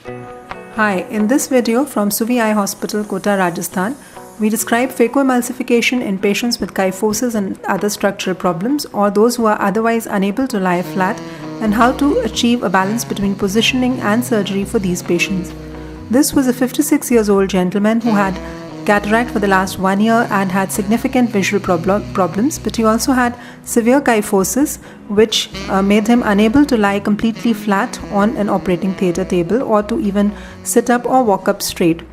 Hi, in this video from Suvi Eye Hospital, Kota, Rajasthan, we describe phacoemulsification in patients with kyphosis and other structural problems or those who are otherwise unable to lie flat and how to achieve a balance between positioning and surgery for these patients. This was a 56 years old gentleman who had cataract for the last 1 year and had significant visual problems, but he also had severe kyphosis, which made him unable to lie completely flat on an operating theatre table or to even sit up or walk up straight.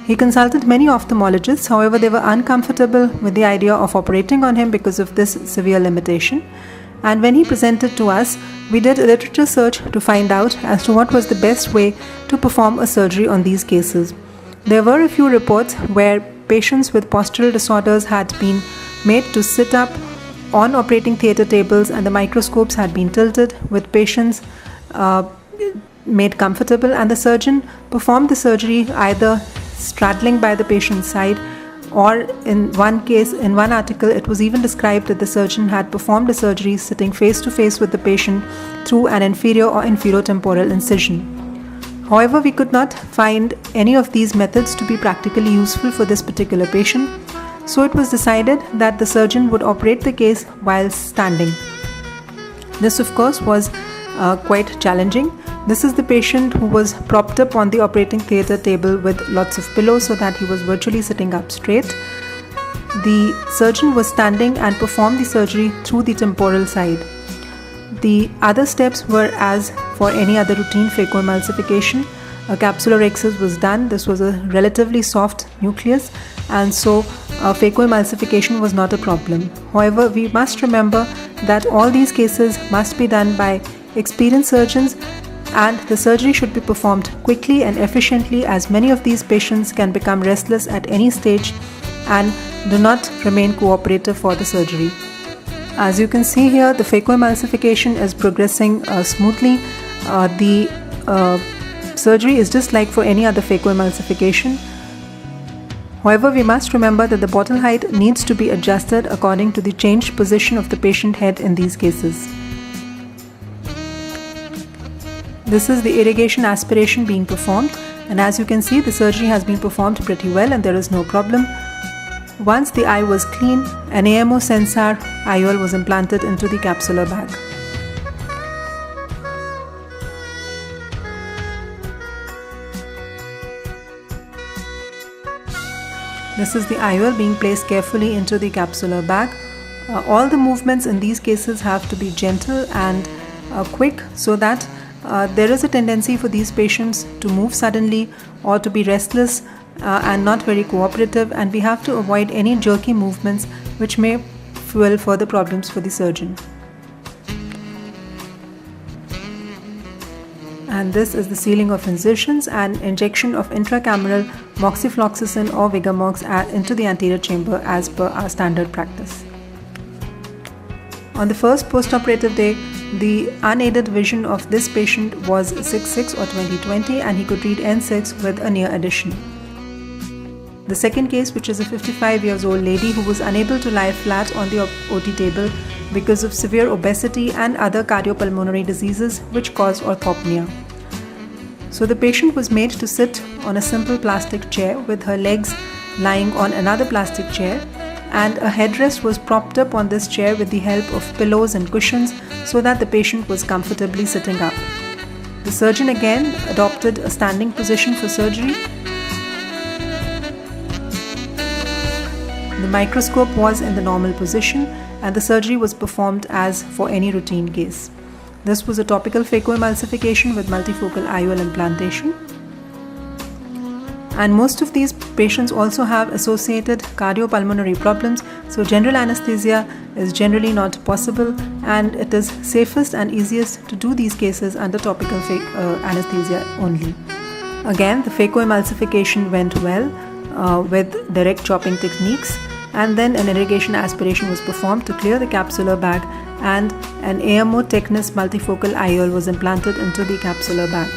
He consulted many ophthalmologists, however, they were uncomfortable with the idea of operating on him because of this severe limitation. And when he presented to us, we did a literature search to find out as to what was the best way to perform a surgery on these cases. There were a few reports where patients with postural disorders had been made to sit up on operating theatre tables and the microscopes had been tilted with patients made comfortable, and the surgeon performed the surgery either straddling by the patient's side, or in one case, in one article, it was even described that the surgeon had performed the surgery sitting face to face with the patient through an inferior or inferiotemporal incision. However, we could not find any of these methods to be practically useful for this particular patient, so it was decided that the surgeon would operate the case while standing. This, of course, was quite challenging. This is the patient who was propped up on the operating theatre table with lots of pillows so that he was virtually sitting up straight. The surgeon was standing and performed the surgery through the temporal side. The other steps were as for any other routine phacoemulsification. A capsulorhexis was done. This was a relatively soft nucleus, and so phacoemulsification was not a problem. However, we must remember that all these cases must be done by experienced surgeons, and the surgery should be performed quickly and efficiently, as many of these patients can become restless at any stage and do not remain cooperative for the surgery. As you can see here, the phacoemulsification is progressing smoothly. The surgery is just like for any other phacoemulsification. However, we must remember that the bottle height needs to be adjusted according to the changed position of the patient head in these cases. This is the irrigation aspiration being performed, and as you can see, the surgery has been performed pretty well and there is no problem. Once the eye was clean, an AMO Sensar IOL was implanted into the capsular bag. This is the IOL being placed carefully into the capsular bag. All the movements in these cases have to be gentle and quick, so that there is a tendency for these patients to move suddenly or to be restless and not very cooperative, and we have to avoid any jerky movements which may fuel further problems for the surgeon. And this is the sealing of incisions and injection of intracameral moxifloxacin or Vigamox into the anterior chamber as per our standard practice. On the first postoperative day, the unaided vision of this patient was 6/6 or 20/20, and he could read N6 with a near addition. The second case, which is a 55 years old lady who was unable to lie flat on the OT table because of severe obesity and other cardiopulmonary diseases which caused orthopnea. So the patient was made to sit on a simple plastic chair with her legs lying on another plastic chair, and a headrest was propped up on this chair with the help of pillows and cushions so that the patient was comfortably sitting up. The surgeon again adopted a standing position for surgery. The microscope was in the normal position and the surgery was performed as for any routine case. This was a topical phacoemulsification with multifocal IOL implantation. And most of these patients also have associated cardiopulmonary problems, so general anesthesia is generally not possible, and it is safest and easiest to do these cases under topical anesthesia only. Again, the phacoemulsification went well with direct chopping techniques, and then an irrigation aspiration was performed to clear the capsular bag, and an AMO Technis multifocal IOL was implanted into the capsular bag.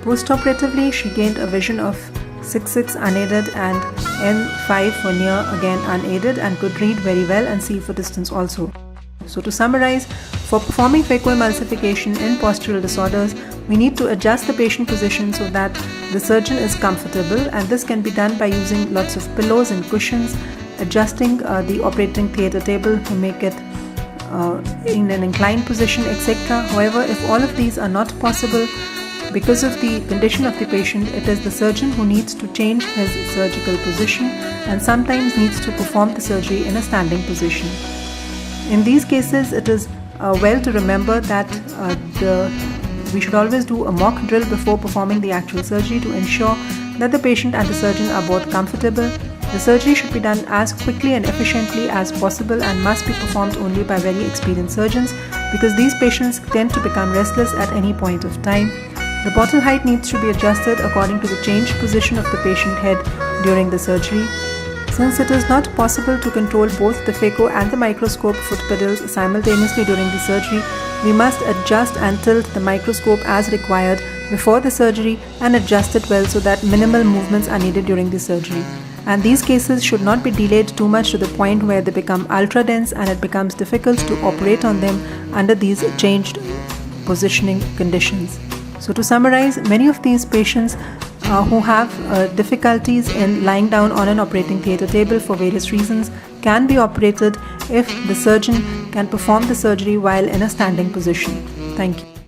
Postoperatively, she gained a vision of 6/6 unaided and N5 for near, again unaided, and could read very well and see for distance also. So to summarize, For performing phacoemulsification in postural disorders, we need to adjust the patient position so that the surgeon is comfortable, and this can be done by using lots of pillows and cushions, adjusting the operating theatre table to make it in an inclined position, etc. However, if all of these are not possible because of the condition of the patient, it is the surgeon who needs to change his surgical position and sometimes needs to perform the surgery in a standing position. In these cases, it is well to remember that we should always do a mock drill before performing the actual surgery to ensure that the patient and the surgeon are both comfortable. The surgery should be done as quickly and efficiently as possible and must be performed only by very experienced surgeons, because these patients tend to become restless at any point of time. The bottle height needs to be adjusted according to the changed position of the patient head during the surgery. Since it is not possible to control both the phaco and the microscope foot pedals simultaneously during the surgery, we must adjust and tilt the microscope as required before the surgery and adjust it well so that minimal movements are needed during the surgery. And these cases should not be delayed too much to the point where they become ultra dense and it becomes difficult to operate on them under these changed positioning conditions. So to summarize, many of these patients who have difficulties in lying down on an operating theatre table for various reasons can be operated if the surgeon can perform the surgery while in a standing position. Thank you.